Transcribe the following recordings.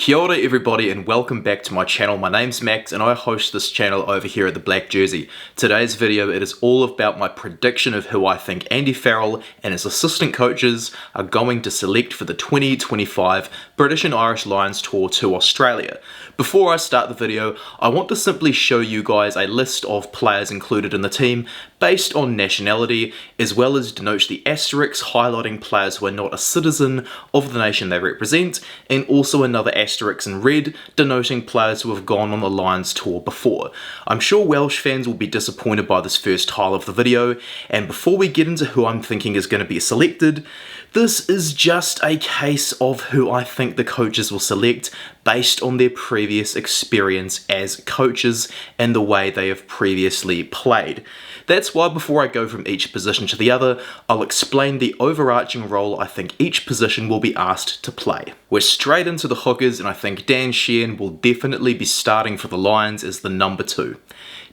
Kia ora everybody and welcome back to my channel. My name's Max and I host this channel over here at the Black Jersey. Today's video, it is all about my prediction of who I think Andy Farrell and his assistant coaches are going to select for the 2025 British and Irish Lions tour to Australia. Before I start the video, I want to simply show you guys a list of players included in the team based on nationality, as well as denote the asterisks highlighting players who are not a citizen of the nation they represent, and also another asterisk in red denoting players who have gone on the Lions tour before. I'm sure Welsh fans will be disappointed by this first tile of the video, and before we get into who I'm thinking is going to be selected, this is just a case of who I think the coaches will select based on their previous experience as coaches and the way they have previously played. That's why before I go from each position to the other, I'll explain the overarching role I think each position will be asked to play. We're straight into the hookers, and I think Dan Sheehan will definitely be starting for the Lions as the number 2.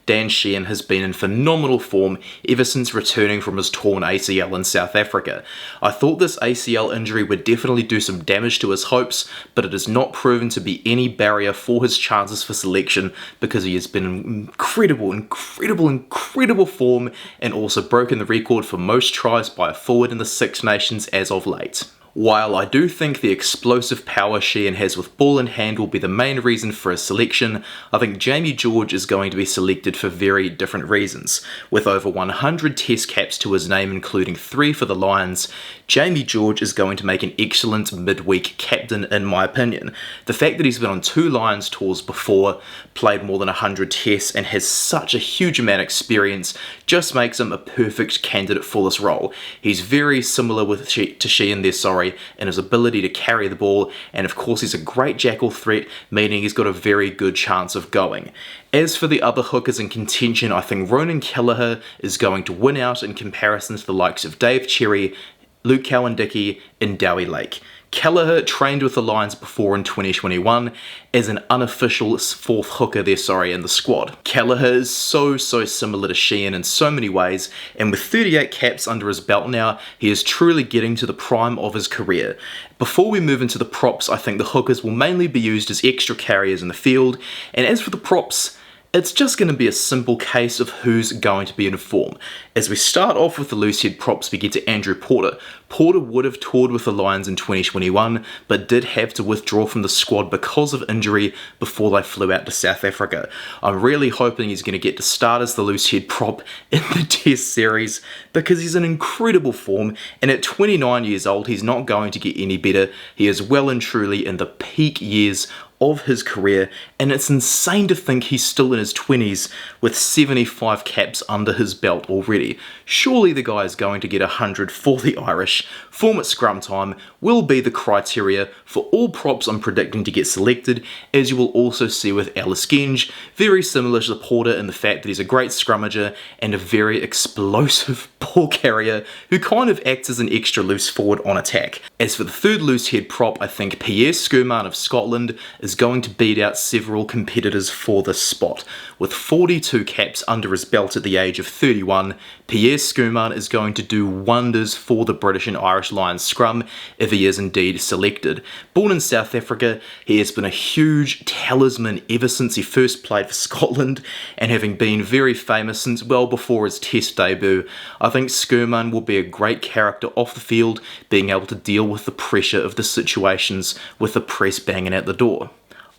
Dan Sheehan has been in phenomenal form ever since returning from his torn ACL in South Africa. I thought this ACL injury would definitely do some damage to his hopes, but it has not proven to be any barrier for his chances for selection because he has been in incredible form and also broken the record for most tries by a forward in the Six Nations as of late. While I do think the explosive power Sheehan has with ball in hand will be the main reason for his selection, I think Jamie George is going to be selected for very different reasons. With over 100 test caps to his name, including 3 for the Lions, Jamie George is going to make an excellent midweek captain in my opinion. The fact that he's been on 2 Lions tours before, played more than 100 tests and has such a huge amount of experience just makes him a perfect candidate for this role. He's very similar to Sheehan there, and his ability to carry the ball, and of course he's a great jackal threat, meaning he's got a very good chance of going. As for the other hookers in contention, I think Ronan Kelleher is going to win out in comparison to the likes of Dave Cherry, Luke Cowan-Dickie, and Dowie Lake. Kelleher trained with the Lions before in 2021 as an unofficial 4th hooker in the squad. Kelleher is so similar to Sheehan in so many ways, and with 38 caps under his belt now, he is truly getting to the prime of his career. Before we move into the props, I think the hookers will mainly be used as extra carriers in the field, and as for the props, it's just going to be a simple case of who's going to be in form. As we start off with the loose head props, we get to Andrew Porter. Porter would have toured with the Lions in 2021, but did have to withdraw from the squad because of injury before they flew out to South Africa. I'm really hoping he's going to get to start as the loose head prop in the Test series because he's in incredible form, and at 29 years old, he's not going to get any better. He is well and truly in the peak years of his career, and it's insane to think he's still in his 20s with 75 caps under his belt already. Surely the guy is going to get 100 for the Irish. Form at scrum time will be the criteria for all props I'm predicting to get selected, as you will also see with Ellis Genge, very similar to Porter in the fact that he's a great scrummager and a very explosive ball carrier who kind of acts as an extra loose forward on attack. As for the third loose head prop, I think Pierre Schoeman of Scotland is going to beat out several competitors for this spot. With 42 caps under his belt at the age of 31, Pierre Schoeman is going to do wonders for the British and Irish Lions scrum if he is indeed selected. Born in South Africa, he has been a huge talisman ever since he first played for Scotland, and having been very famous since well before his Test debut, I think Schoeman will be a great character off the field, being able to deal with the pressure of the situations with the press banging at the door.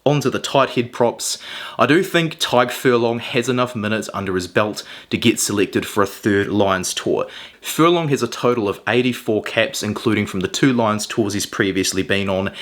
Onto the Tighthead props. I do think Tyg Furlong has enough minutes under his belt to get selected for a 3rd Lions tour. Furlong has a total of 84 caps, including from the 2 Lions tours he's previously been on,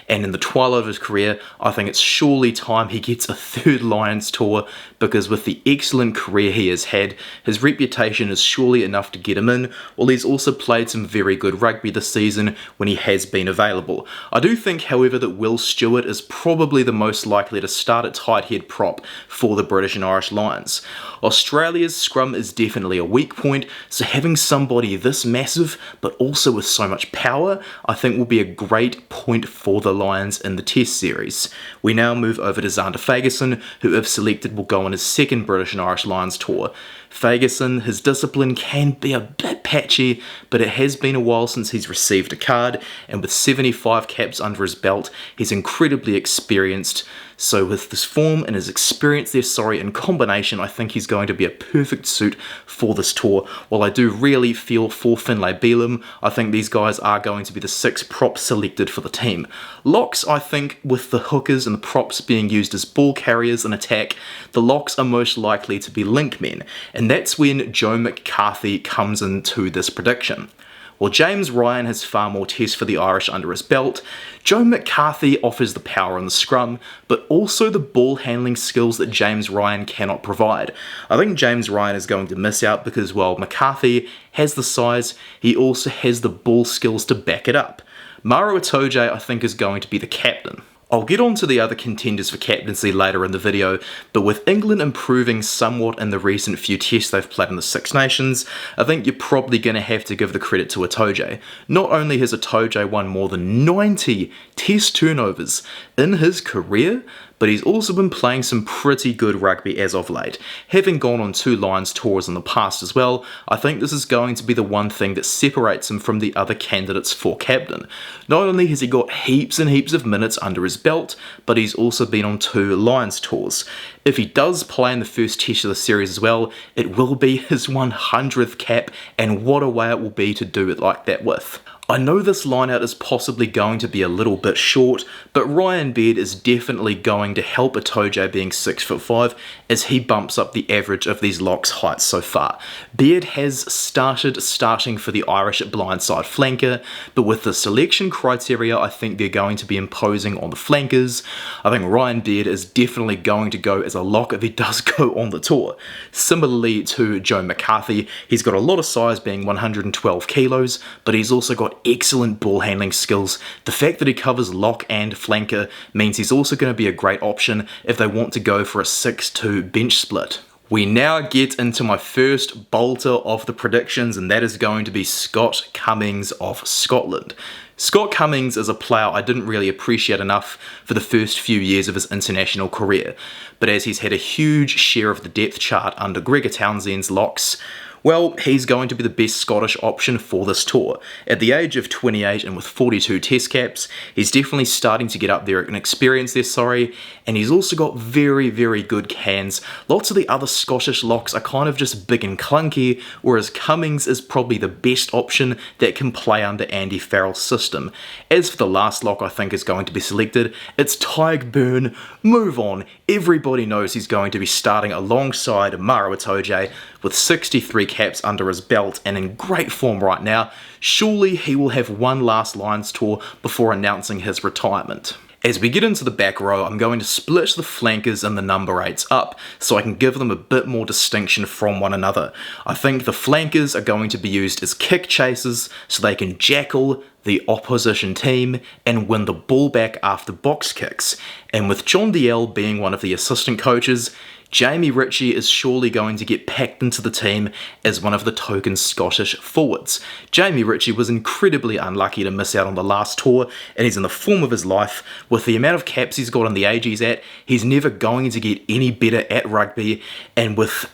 and in the twilight of his career, I think it's surely time he gets a 3rd Lions tour, because with the excellent career he has had, his reputation is surely enough to get him in, while he's also played some very good rugby this season when he has been available. I do think, however, that Will Stewart is probably the most likely to start at tight head prop for the British and Irish Lions. Australia's scrum is definitely a weak point, so having some somebody this massive, but also with so much power, I think will be a great point for the Lions in the Test series. We now move over to Xander Fagerson, who if selected will go on his second British and Irish Lions tour. Fagerson, his discipline can be a bit patchy, but it has been a while since he's received a card, and with 75 caps under his belt, he's incredibly experienced. So with this form and his experience there, in combination, I think he's going to be a perfect suit for this tour. While I do really feel for Finlay Bealham, I think these guys are going to be the 6 props selected for the team. Locks, I think, with the hookers and the props being used as ball carriers in attack, the locks are most likely to be link men, and that's when Joe McCarthy comes into this prediction. While James Ryan has far more tests for the Irish under his belt, Joe McCarthy offers the power in the scrum, but also the ball handling skills that James Ryan cannot provide. I think James Ryan is going to miss out because while McCarthy has the size, he also has the ball skills to back it up. Maro Itoje, I think, is going to be the captain. I'll get on to the other contenders for captaincy later in the video, but with England improving somewhat in the recent few tests they've played in the Six Nations, I think you're probably going to have to give the credit to Itoje. Not only has Itoje won more than 90 test turnovers in his career, but he's also been playing some pretty good rugby as of late. Having gone on 2 Lions tours in the past as well, I think this is going to be the one thing that separates him from the other candidates for captain. Not only has he got heaps and heaps of minutes under his belt, but he's also been on 2 Lions tours. If he does play in the first test of the series as well, it will be his 100th cap, and what a way it will be to do it like that with. I know this lineout is possibly going to be a little bit short, but Ryan Baird is definitely going to help Itoje being 6'5" as he bumps up the average of these locks' heights so far. Baird has starting for the Irish at blindside flanker, but with the selection criteria I think they're going to be imposing on the flankers, I think Ryan Baird is definitely going to go as a lock if he does go on the tour. Similarly to Joe McCarthy, he's got a lot of size being 112 kilos, but he's also got excellent ball handling skills. The fact that he covers lock and flanker means he's also going to be a great option if they want to go for a 6-2 bench split. We now get into my first bolter of the predictions, and that is going to be Scott Cummings of Scotland. Scott Cummings is a player I didn't really appreciate enough for the first few years of his international career, but as he's had a huge share of the depth chart under Gregor Townsend's locks, well, he's going to be the best Scottish option for this tour. At the age of 28 and with 42 test caps, he's definitely starting to get up there in experience there, and he's also got very, very good cans. Lots of the other Scottish locks are kind of just big and clunky, whereas Cummings is probably the best option that can play under Andy Farrell's system. As for the last lock I think is going to be selected, it's Tadhg. Move on. Everybody knows he's going to be starting alongside Maro Itoje with 63 caps under his belt and in great form right now. Surely he will have one last Lions tour before announcing his retirement. As we get into the back row, I'm going to split the flankers and the number 8s up so I can give them a bit more distinction from one another. I think the flankers are going to be used as kick chasers so they can jackal the opposition team and win the ball back after box kicks. And with John Dalziel being one of the assistant coaches, Jamie Richie is surely going to get packed into the team as one of the token Scottish forwards. Jamie Richie was incredibly unlucky to miss out on the last tour, and he's in the form of his life. With the amount of caps he's got and the age he's at, he's never going to get any better at rugby, and with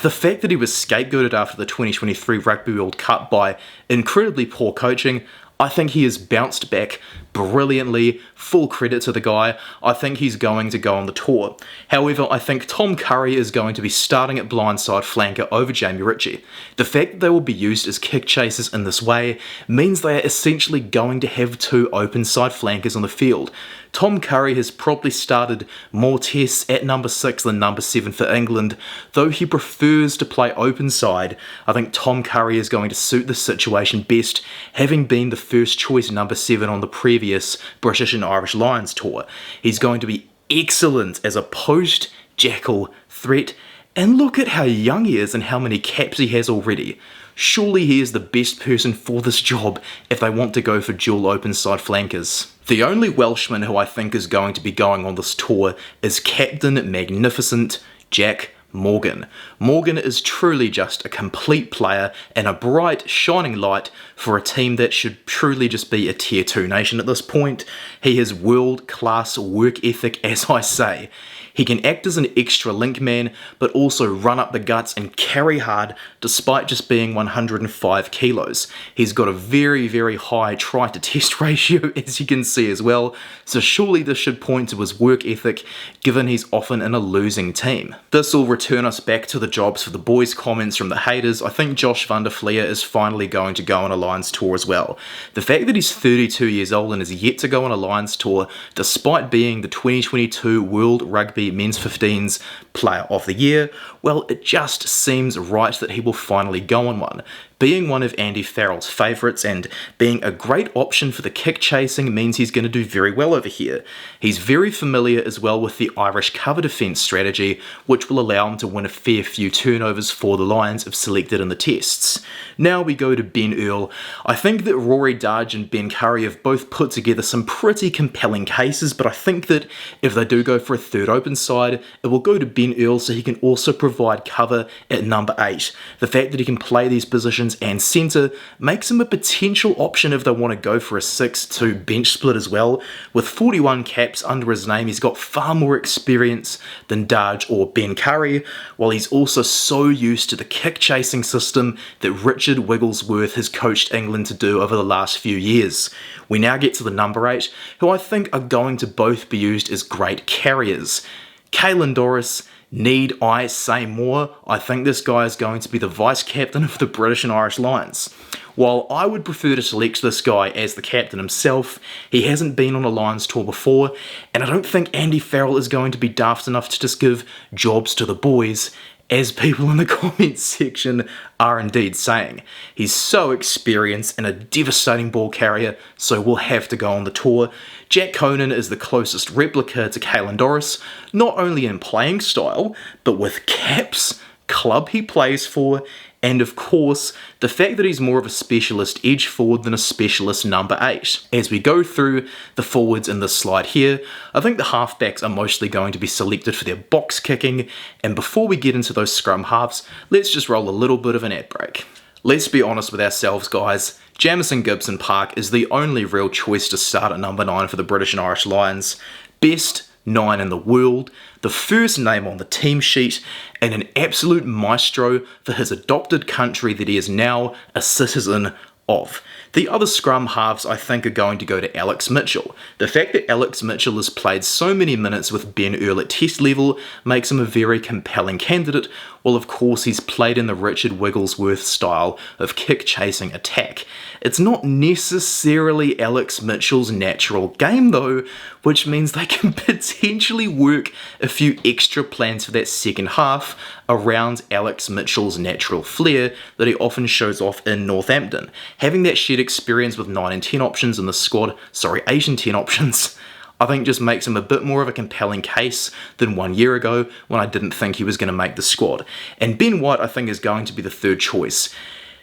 the fact that he was scapegoated after the 2023 Rugby World Cup by incredibly poor coaching, I think he has bounced back brilliantly. Full credit to the guy. I think he's going to go on the tour. However, I think Tom Curry is going to be starting at blindside flanker over Jamie Richie. The fact that they will be used as kick chasers in this way means they are essentially going to have 2 open side flankers on the field. Tom Curry has probably started more tests at number 6 than number 7 for England. Though he prefers to play open side, I think Tom Curry is going to suit the situation best, having been the first choice number 7 on the previous British and Irish Lions tour. He's going to be excellent as a post-jackal threat, and look at how young he is and how many caps he has already. Surely he is the best person for this job if they want to go for dual open side flankers. The only Welshman who I think is going to be going on this tour is Captain Magnificent Jack Morgan. Morgan is truly just a complete player and a bright, shining light for a team that should truly just be a tier 2 nation at this point. He has world-class work ethic, as I say. He can act as an extra link man, but also run up the guts and carry hard despite just being 105 kilos. He's got a very, very high try to test ratio, as you can see as well, so surely this should point to his work ethic, given he's often in a losing team. This will return us back to the jobs for the boys comments from the haters. I think Josh van der Fleer is finally going to go on a Lions tour as well. The fact that he's 32 years old and is yet to go on a Lions tour, despite being the 2022 World Rugby Men's 15s Player of the Year, well, it just seems right that he will finally go on one. Being one of Andy Farrell's favourites and being a great option for the kick chasing means he's going to do very well over here. He's very familiar as well with the Irish cover defence strategy, which will allow him to win a fair few turnovers for the Lions if selected in the tests. Now we go to Ben Earl. I think that Rory Darge and Ben Curry have both put together some pretty compelling cases, but I think that if they do go for a third open side, it will go to Ben Earl so he can also provide cover at number 8. The fact that he can play these positions and centre makes him a potential option if they want to go for a 6-2 bench split as well. With 41 caps under his name, he's got far more experience than Darge or Ben Curry, while he's also so used to the kick chasing system that Richard Wigglesworth has coached England to do over the last few years. We now get to the number 8, who I think are going to both be used as great carriers. Kalin Doris. Need I say more? I think this guy is going to be the vice-captain of the British and Irish Lions. While I would prefer to select this guy as the captain himself, he hasn't been on a Lions tour before, and I don't think Andy Farrell is going to be daft enough to just give jobs to the boys, as people in the comments section are indeed saying. He's so experienced and a devastating ball carrier, so we'll have to go on the tour. Jack Conan is the closest replica to Kalin Doris, not only in playing style, but with caps, club he plays for, and of course, the fact that he's more of a specialist edge forward than a specialist number 8. As we go through the forwards in this slide here, I think the halfbacks are mostly going to be selected for their box kicking, and before we get into those scrum halves, let's just roll a little bit of an ad break. Let's be honest with ourselves, guys. Jamison Gibson Park is the only real choice to start at number 9 for the British and Irish Lions. Best 9 in the world, the first name on the team sheet, and an absolute maestro for his adopted country that he is now a citizen of. The other scrum halves I think are going to go to Alex Mitchell. The fact that Alex Mitchell has played so many minutes with Ben Earl at test level makes him a very compelling candidate, while of course he's played in the Richard Wigglesworth style of kick-chasing attack. It's not necessarily Alex Mitchell's natural game though, which means they can potentially work a few extra plans for that second half around Alex Mitchell's natural flair that he often shows off in Northampton. Having that shared experience with 9 and 10 options in the squad, 8 and 10 options, I think just makes him a bit more of a compelling case than 1 year ago when I didn't think he was going to make the squad. And Ben White I think is going to be the third choice.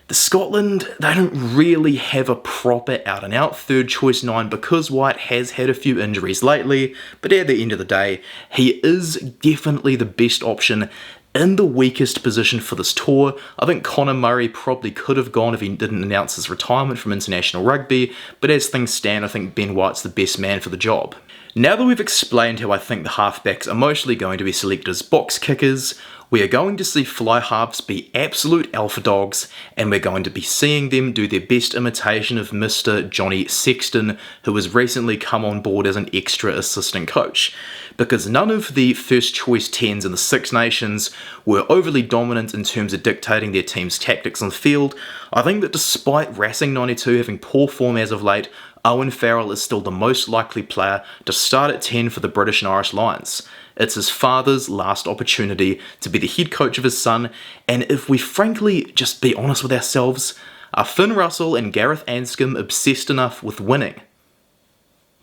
The Scotland, they don't really have a proper out-and-out third choice 9 because White has had a few injuries lately, but at the end of the day, he is definitely the best option in the weakest position for this tour. I think Conor Murray probably could have gone if he didn't announce his retirement from international rugby, but as things stand, I think Ben White's the best man for the job. Now that we've explained how I think the halfbacks are mostly going to be selected as box kickers, we are going to see fly halves be absolute alpha dogs, and we're going to be seeing them do their best imitation of Mr. Johnny Sexton, who has recently come on board as an extra assistant coach. Because none of the first choice 10s in the Six Nations were overly dominant in terms of dictating their team's tactics on the field, I think that despite Racing 92 having poor form as of late, Owen Farrell is still the most likely player to start at 10 for the British and Irish Lions. It's his father's last opportunity to be the head coach of his son, and if we frankly just be honest with ourselves, are Finn Russell and Gareth Anscombe obsessed enough with winning?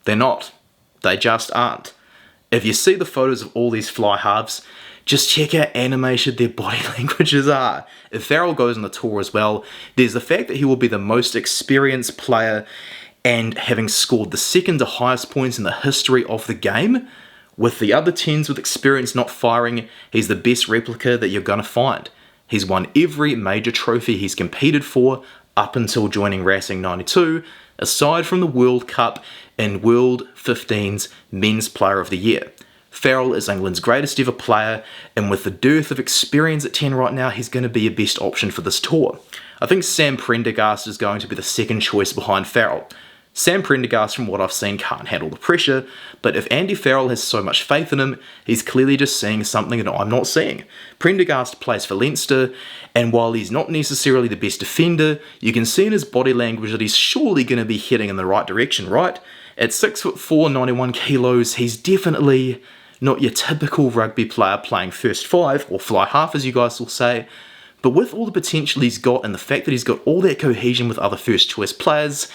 They're not. They just aren't. If you see the photos of all these fly halves, just check how animated their body languages are. If Farrell goes on the tour as well, there's the fact that he will be the most experienced player and having scored the second to highest points in the history of the game, With the other 10s with experience not firing, he's the best replica that you're going to find. He's won every major trophy he's competed for up until joining Racing 92, aside from the World Cup and World 15's Men's Player of the Year. Farrell is England's greatest ever player, and with the dearth of experience at 10 right now, he's going to be a best option for this tour. I think Sam Prendergast is going to be the second choice behind Farrell. Sam Prendergast, from what I've seen, can't handle the pressure, but if Andy Farrell has so much faith in him, he's clearly just seeing something that I'm not seeing. Prendergast plays for Leinster, and while he's not necessarily the best defender, you can see in his body language that he's surely going to be heading in the right direction, right? At 6'4", 91 kilos, he's definitely not your typical rugby player playing first five, or fly half as you guys will say, but with all the potential he's got and the fact that he's got all that cohesion with other first choice players,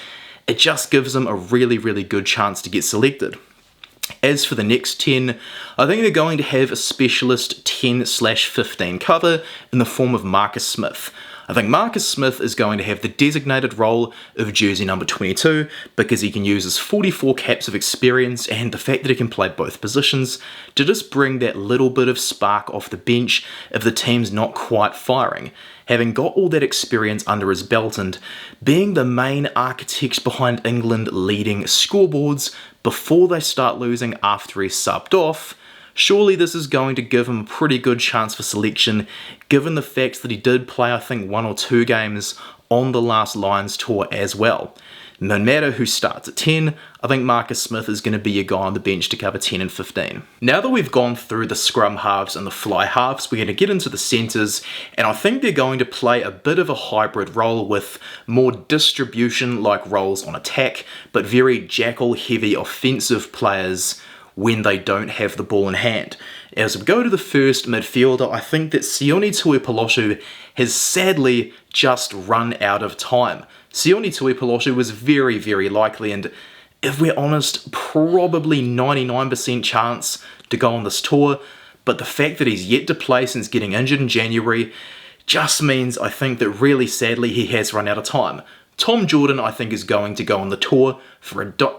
it just gives him a really, really good chance to get selected. As for the next 10, I think they're going to have a specialist 10/15 cover in the form of Marcus Smith. I think Marcus Smith is going to have the designated role of jersey number 22 because he can use his 44 caps of experience and the fact that he can play both positions to just bring that little bit of spark off the bench if the team's not quite firing. Having got all that experience under his belt and being the main architect behind England leading scoreboards before they start losing after he's subbed off, surely this is going to give him a pretty good chance for selection, given the fact that he did play, I think, 1 or 2 games on the last Lions tour as well. No matter who starts at 10, I think Marcus Smith is going to be your guy on the bench to cover 10 and 15. Now that we've gone through the scrum halves and the fly halves, we're going to get into the centres, and I think they're going to play a bit of a hybrid role with more distribution-like roles on attack, but very jackal-heavy offensive players when they don't have the ball in hand. As we go to the first midfielder, I think that Sione Tuipoloshu has sadly just run out of time. Sione Tuipoloshu was very, very likely, and if we're honest, probably 99% chance to go on this tour, but the fact that he's yet to play since getting injured in January just means I think that really sadly he has run out of time. Tom Jordan, I think, is going to go on the tour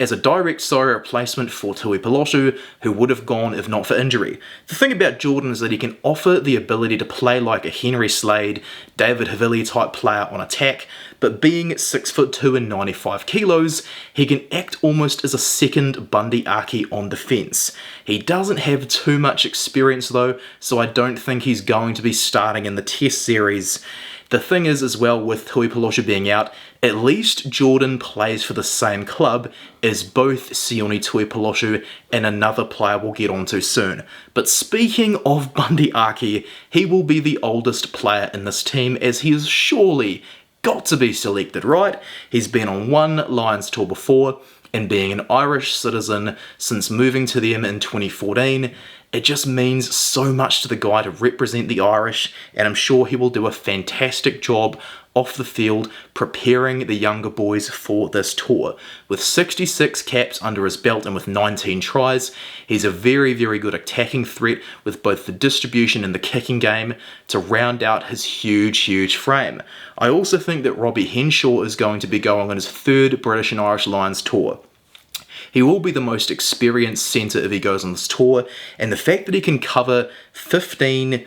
as a direct replacement for Tuipoloshu, who would have gone if not for injury. The thing about Jordan is that he can offer the ability to play like a Henry Slade, David Havili type player on attack, but being 6'2" and 95 kilos, he can act almost as a second Bundy Aki on defence. He doesn't have too much experience though, so I don't think he's going to be starting in the Test series. The thing is as well with Tuipoloshu being out, at least Jordan plays for the same club as both Sione Tuipoloshu and another player we'll get onto soon. But speaking of Bundy Aki, he will be the oldest player in this team as he has surely got to be selected, right? He's been on one Lions tour before, and being an Irish citizen since moving to them in 2014, it just means so much to the guy to represent the Irish, and I'm sure he will do a fantastic job off the field preparing the younger boys for this tour. With 66 caps under his belt and with 19 tries, he's a very, very good attacking threat with both the distribution and the kicking game to round out his huge, huge frame. I also think that Robbie Henshaw is going to be going on his 3rd British and Irish Lions tour. He will be the most experienced centre if he goes on this tour, and the fact that he can cover 15,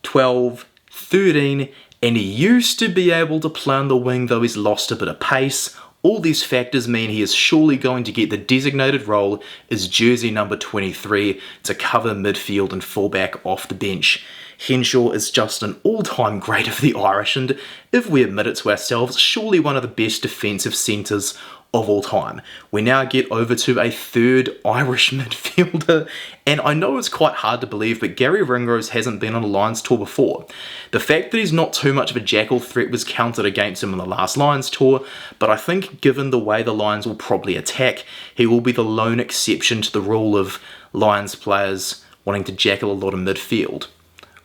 12, 13, and he used to be able to play on the wing though he's lost a bit of pace, all these factors mean he is surely going to get the designated role as jersey number 23 to cover midfield and fullback off the bench. Henshaw is just an all-time great of the Irish, and if we admit it to ourselves, surely one of the best defensive centres of all time. We now get over to a 3rd Irish midfielder, and I know it's quite hard to believe, but Gary Ringrose hasn't been on a Lions tour before. The fact that he's not too much of a jackal threat was counted against him on the last Lions tour, but I think given the way the Lions will probably attack, he will be the lone exception to the rule of Lions players wanting to jackal a lot of midfield.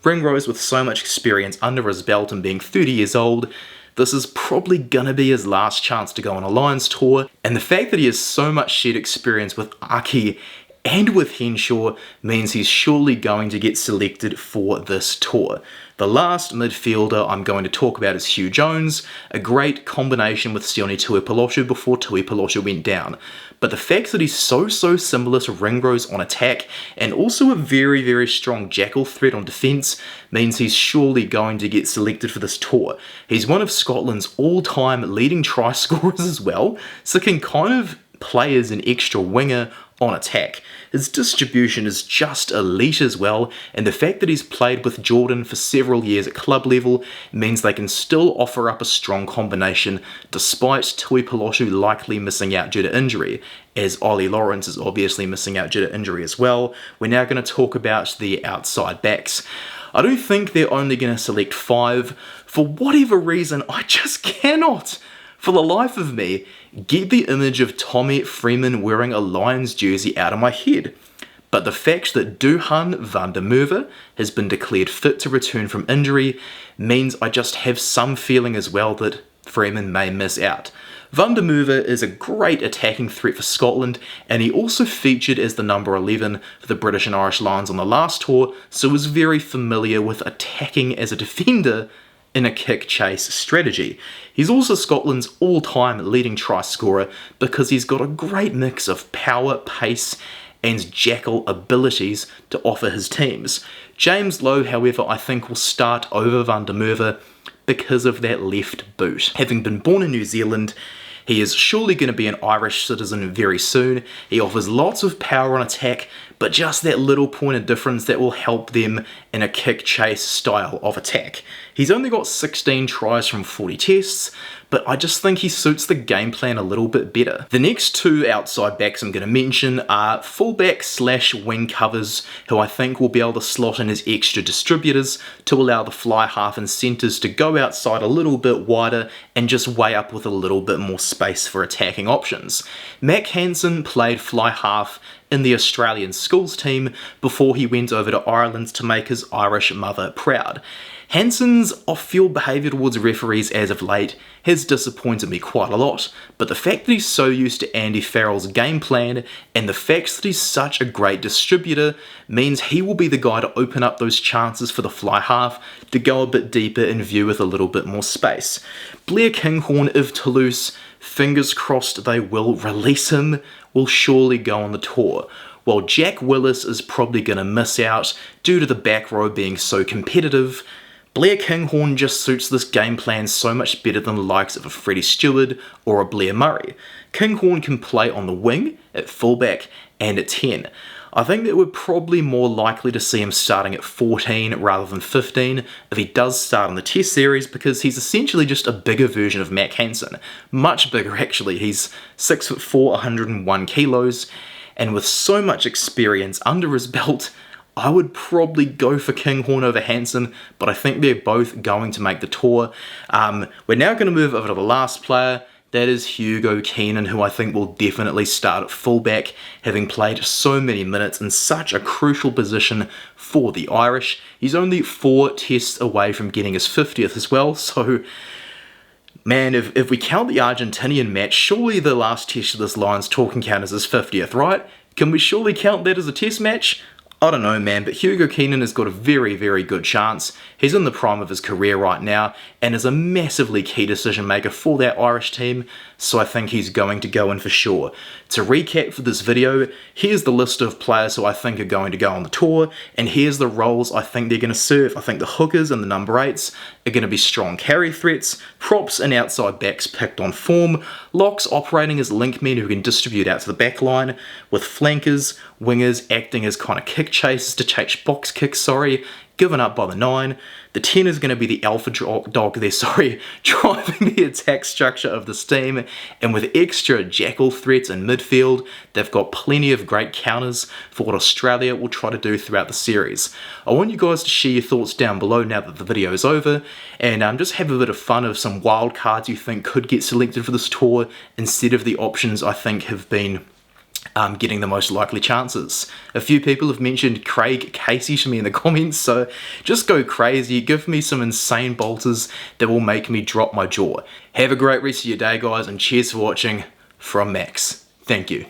Ringrose, with so much experience under his belt and being 30 years old, this is probably gonna be his last chance to go on a Lions tour, and the fact that he has so much shared experience with Aki and with Henshaw means he's surely going to get selected for this tour. The last midfielder I'm going to talk about is Hugh Jones, a great combination with Sione Tuipulotu before Tuipulotu went down. But the fact that he's so similar to Ringrose on attack and also a very strong jackal threat on defence means he's surely going to get selected for this tour. He's one of Scotland's all-time leading try scorers as well, so can kind of play as an extra winger on attack. His distribution is just elite as well, and the fact that he's played with Jordan for several years at club level means they can still offer up a strong combination despite Tuipulotu likely missing out due to injury, as Ollie Lawrence is obviously missing out due to injury as well. We're now going to talk about the outside backs. I don't think they're only going to select 5. For whatever reason, I just cannot, for the life of me, get the image of Tommy Freeman wearing a Lions jersey out of my head. But the fact that Duhan van der Merwe has been declared fit to return from injury means I just have some feeling as well that Freeman may miss out. Van der Merwe is a great attacking threat for Scotland, and he also featured as the number 11 for the British and Irish Lions on the last tour, so was very familiar with attacking as a defender in a kick-chase strategy. He's also Scotland's all-time leading try scorer because he's got a great mix of power, pace and jackal abilities to offer his teams. James Lowe, however, I think will start over Van der Merwe because of that left boot. Having been born in New Zealand, he is surely going to be an Irish citizen very soon. He offers lots of power on attack, but just that little point of difference that will help them in a kick-chase style of attack. He's only got 16 tries from 40 tests, but I just think he suits the game plan a little bit better. The next 2 outside backs I'm going to mention are fullback / wing covers, who I think will be able to slot in as extra distributors to allow the fly half and centres to go outside a little bit wider and just weigh up with a little bit more space for attacking options. Mac Hansen played fly half in the Australian schools team before he went over to Ireland to make his Irish mother proud. Hansen's off-field behaviour towards referees as of late has disappointed me quite a lot, but the fact that he's so used to Andy Farrell's game plan and the fact that he's such a great distributor means he will be the guy to open up those chances for the fly half to go a bit deeper in view with a little bit more space. Blair Kinghorn of Toulouse, fingers crossed they will release him, will surely go on the tour, while Jack Willis is probably going to miss out due to the back row being so competitive. Blair Kinghorn just suits this game plan so much better than the likes of a Freddie Stewart or a Blair Murray. Kinghorn can play on the wing, at fullback and at 10. I think that we're probably more likely to see him starting at 14 rather than 15 if he does start in the Test series, because he's essentially just a bigger version of Mac Hansen. Much bigger actually. He's 6'4", 101 kilos, and with so much experience under his belt, I would probably go for Kinghorn over Hansen, but I think they're both going to make the tour. We're now going to move over to the last player. That is Hugo Keenan, who I think will definitely start at fullback, having played so many minutes in such a crucial position for the Irish. He's only 4 tests away from getting his 50th as well, so man, if we count the Argentinian match, surely the last test of this Lions tour can count as his 50th, right? Can we surely count that as a test match? I don't know, man, but Hugo Keenan has got a very good chance. He's in the prime of his career right now and is a massively key decision maker for that Irish team, so I think he's going to go in for sure. To recap for this video, here's the list of players who I think are going to go on the tour, and here's the roles I think they're going to serve. I think the hookers and the number 8s are going to be strong carry threats, props and outside backs picked on form, locks operating as link men who can distribute out to the back line, with flankers, wingers acting as kind of kick chasers to chase box kicks, given up by the 9. The 10 is going to be the alpha dog there, driving the attack structure of this team, and with extra jackal threats in midfield, they've got plenty of great counters for what Australia will try to do throughout the series. I want you guys to share your thoughts down below now that the video is over, and just have a bit of fun of some wild cards you think could get selected for this tour instead of the options I think have been getting the most likely chances. A few people have mentioned Craig Casey to me in the comments, so just go crazy, give me some insane bolters that will make me drop my jaw. Have a great rest of your day, guys, and cheers for watching from Max. Thank you.